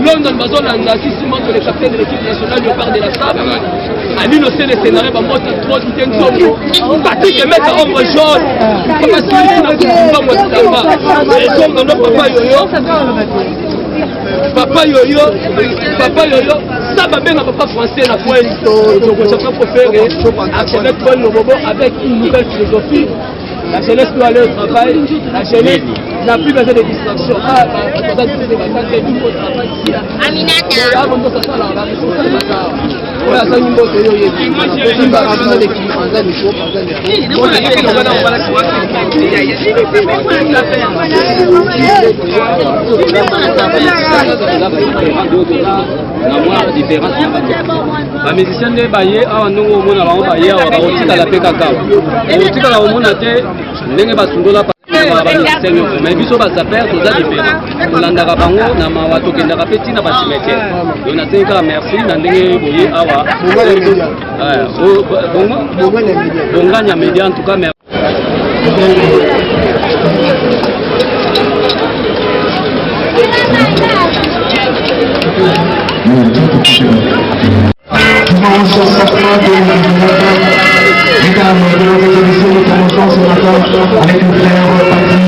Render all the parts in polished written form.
London Bazolanda, qui se montre le capitaine de l'équipe nationale du parc de la Sable. Ali le sait le scénario, bah moi c'est trop d'idées de Patrick et mettre en jaune. Comment c'est ça moi ça va. Et comme papa Yoyo. Papa Yoyo, ça va bien à papa français la pointe. Donc on s'est préféré à connaître Paul Lobobo avec une nouvelle philosophie. La jeunesse doit aller au travail, la jeunesse n'a plus besoin de distraction. Ah, on a dit des vacances, il faut travailler ici. Aminata. Voilà, ça nous montre il va ramener les clients. Les musiciens de Baye, à nous, on a Baye, on a aussi la paix cacao. On a aussi la monnaie, n'est pas sous la mais biso ba saper toza différent olandaka bango na mawato kendaka pe tina ba cimetière on a teka merci na ndenge boye awa bonganya media en tout cas merci. Mesdames, nous commençons ce matin avec une frère Patrice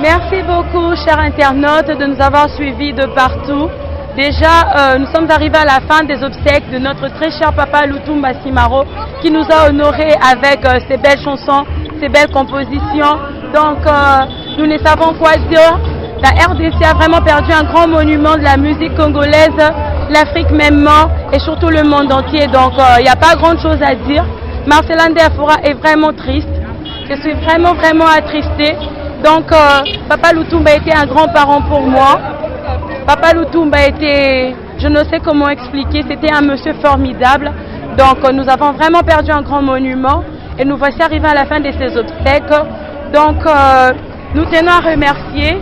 Merci beaucoup, chers internautes, de nous avoir suivis de partout. Déjà, nous sommes arrivés à la fin des obsèques de notre très cher papa Lutumba Simaro, qui nous a honorés avec ses belles chansons, ses belles compositions. Donc, nous ne savons quoi dire. La RDC a vraiment perdu un grand monument de la musique congolaise, l'Afrique mêmement et surtout le monde entier. Donc, il n'y a pas grand chose à dire. Marcelin Deafora est vraiment triste. Je suis vraiment attristé. Donc, Papa Lutumba était un grand parent pour moi. Papa Lutumba était, je ne sais comment expliquer, c'était un monsieur formidable. Donc, nous avons vraiment perdu un grand monument et nous voici arrivés à la fin de ces obsèques. Donc, nous tenons à remercier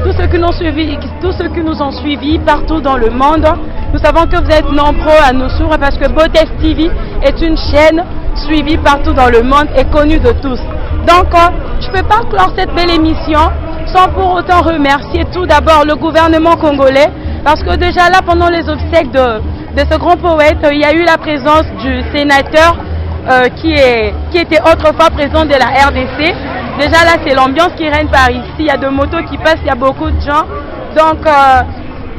tous ceux qui nous ont suivis partout dans le monde. Nous savons que vous êtes nombreux à nous suivre parce que Botes TV est une chaîne suivie partout dans le monde et connue de tous. Donc, je ne peux pas clore cette belle émission sans pour autant remercier tout d'abord le gouvernement congolais, parce que déjà là, pendant les obsèques de ce grand poète, il y a eu la présence du sénateur qui était autrefois président de la RDC. Déjà là, c'est l'ambiance qui règne par ici, il y a de motos qui passent, il y a beaucoup de gens. Donc,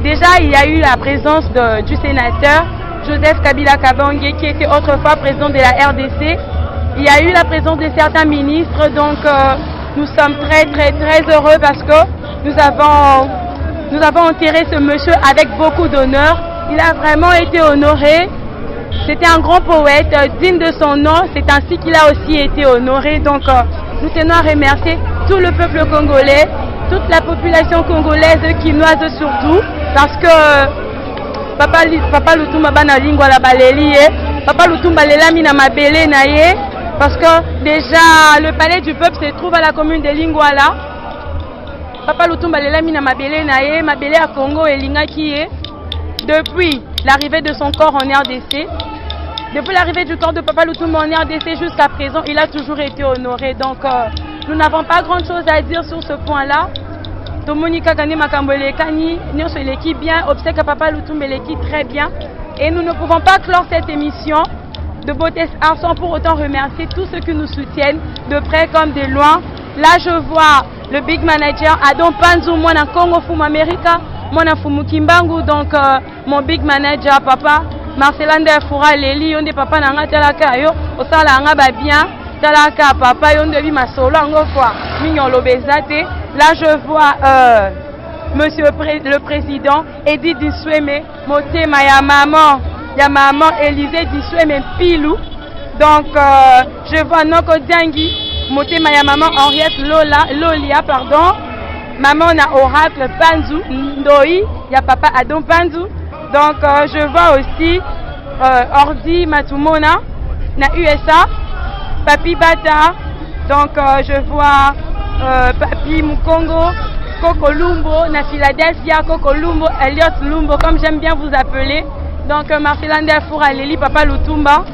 déjà, il y a eu la présence du sénateur Joseph Kabila Kabange, qui était autrefois président de la RDC. Il y a eu la présence de certains ministres, donc nous sommes très heureux parce que nous avons enterré ce monsieur avec beaucoup d'honneur. Il a vraiment été honoré. C'était un grand poète, digne de son nom. C'est ainsi qu'il a aussi été honoré. Donc nous tenons à remercier tout le peuple congolais, toute la population congolaise quinoise surtout, parce que Papa Lutumba bana lingua la baleli, Papa Lutumba lelami na mabele na ye. Parce que déjà, le palais du peuple se trouve à la commune de Lingwala. Papa Lutumba lelami na mabele na ye, mabele à Congo et Lingaki. Depuis l'arrivée de son corps en RDC, depuis l'arrivée du corps de Papa Lutumba en RDC jusqu'à présent, il a toujours été honoré. Donc, nous n'avons pas grand chose à dire sur ce point-là. Tomonika Kane Makambole Kani, nous sommes l'équipe bien, obsèque à Papa Lutumba l'équipe très bien. Et nous ne pouvons pas clore cette émission de Botes Art sans pour autant remercier tous ceux qui nous soutiennent de près comme de loin. Là je vois le big manager Adon Panzu, moi na Congo Fumu America, moi na Fumu Kimbangu, donc mon big manager papa Marcelin Deafora Leli, on de papa na nga talaka yo, osala nga ba bien, talaka papa yo ndebi masolo ngo quoi, mignon lobezate. Là je vois monsieur le président Edith Disweme, motema ya maman. Il y a maman Élisée Disweme Pilou. Donc, je vois Noko Diangui, motema ya maman Henriette Lolia, pardon. Maman na Oracle Panzu, Ndoi, il y a papa Adon Panzu. Donc, je vois aussi Ordi Matumona, na USA, Papi Bata. Donc, je vois Papi Mukongo, Coco Lumbo, na Philadelphia, Coco Lumbo, Elliot Lumbo, comme j'aime bien vous appeler. Donc Marcelin Deafora Leli Papa Lutumba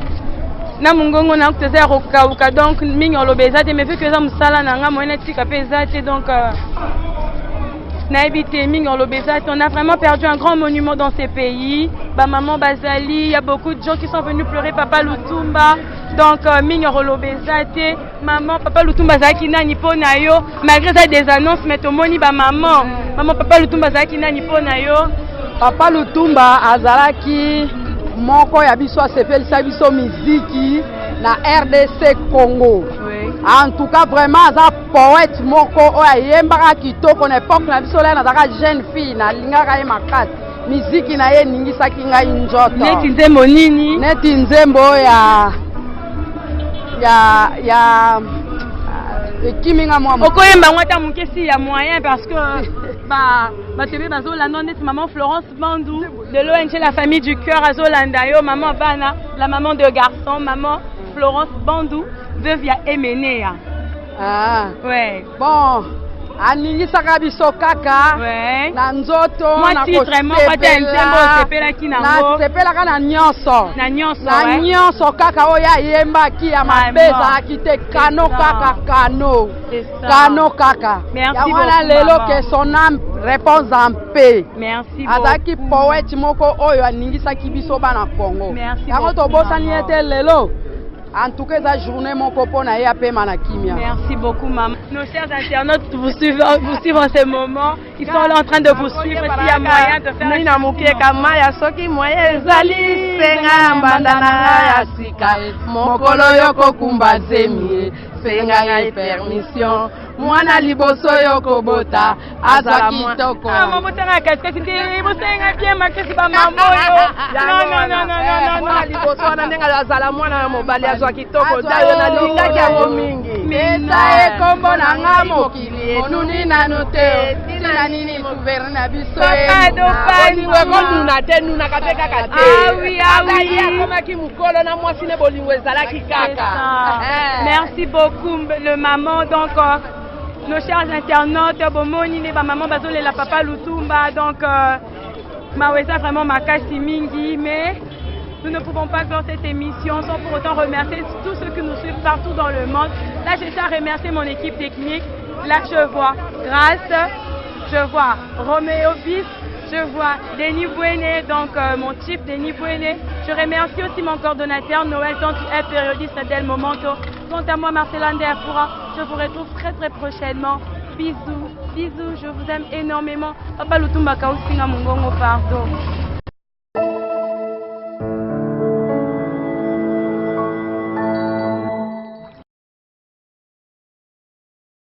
na mungongo na kuteza roka donc mingi lobezate mais vu que ça musala na nga moyena tika pezate donc na évité mingi lobezate. On a vraiment perdu un grand monument dans ces pays. Ba maman Bazali, il y a beaucoup de gens qui sont venus pleurer Papa Lutumba. Donc mingi lobezate maman Papa Lutumba zaki na nipo na yo malgré ça des annonces mais tomoni ba maman Papa Lutumba zaki na nipo na yo. Papa Lutumba azalaki moko ya biso asepelisa biso miziki na RDC Congo. Oui. En tout cas vraiment aza poète moko oyo ayembaka kitoko na époque na biso lelo nazalaka jeune fille na lingaka ye makasi. Miziki na ye ningisaki ngai nzoto. Neti nzembo nini? Neti nzembo ya ekiminga mwa okoyemba ngwata mukesi ya moyen parce que batebe bazolanda neti maman Florence Bandou de l'ONG La Famille du Cœur azolanda yo maman Bana, la maman de garçon, maman Florence Bandou veuve ya Emenea. Ah ouais. Bon aningisaka biso kaka na nzoto na sepelaka na nyonso kaka oyo ayembaki ya mabe ezalaki te kano kaka kano kaka yango wana lelo ke son âme repose en paix azalaki poète moko oyo aningisaki biso bana Congo yango tobosani ete lelo. En tout cas, la journée, mon copain a été à Kimia. Merci beaucoup, maman. Nos chers internautes vous suivent en ce moment. Ils sont là en train de vous suivre. S'il y a moyen de faire un permission. Mwana liboso yoko bota azala kitoko. Maman botanga kaskesi ndiri bosenga bien makesi ba mambo yo. Non. Mwana liboso na ndenga azala mwana mobali azwa kitoko dayo na linga ya mingi. Mesa ekombo na ngamo kili nuni nanu te. Tina nini gouverner biso. Kado pani weko nuna te nuna kapeka kate. Ah oui. Koma ki mukolo na mwasi ne bolingo ezala kikaka. Merci beaucoup le maman donc nos chers internautes, bomoni ne ba maman bazole la papa Lutumba donc maweza vraiment makasi mingi mais nous ne pouvons pas clore cette émission sans pour autant remercier tous ceux qui nous suivent partout dans le monde. Là je tiens à remercier mon équipe technique. Là je vois Grâce, je vois Roméo Bis, je vois Denis Bouéné, donc mon chief Denis Bouéné. Je remercie aussi mon coordonnateur Noël tant tu es périodiste Del Momento. Quant à moi Marcelin Derfoura, je vous retrouve très prochainement. Bisous, je vous aime énormément. Papa Lutumba Kausinga Mungongo, pardon.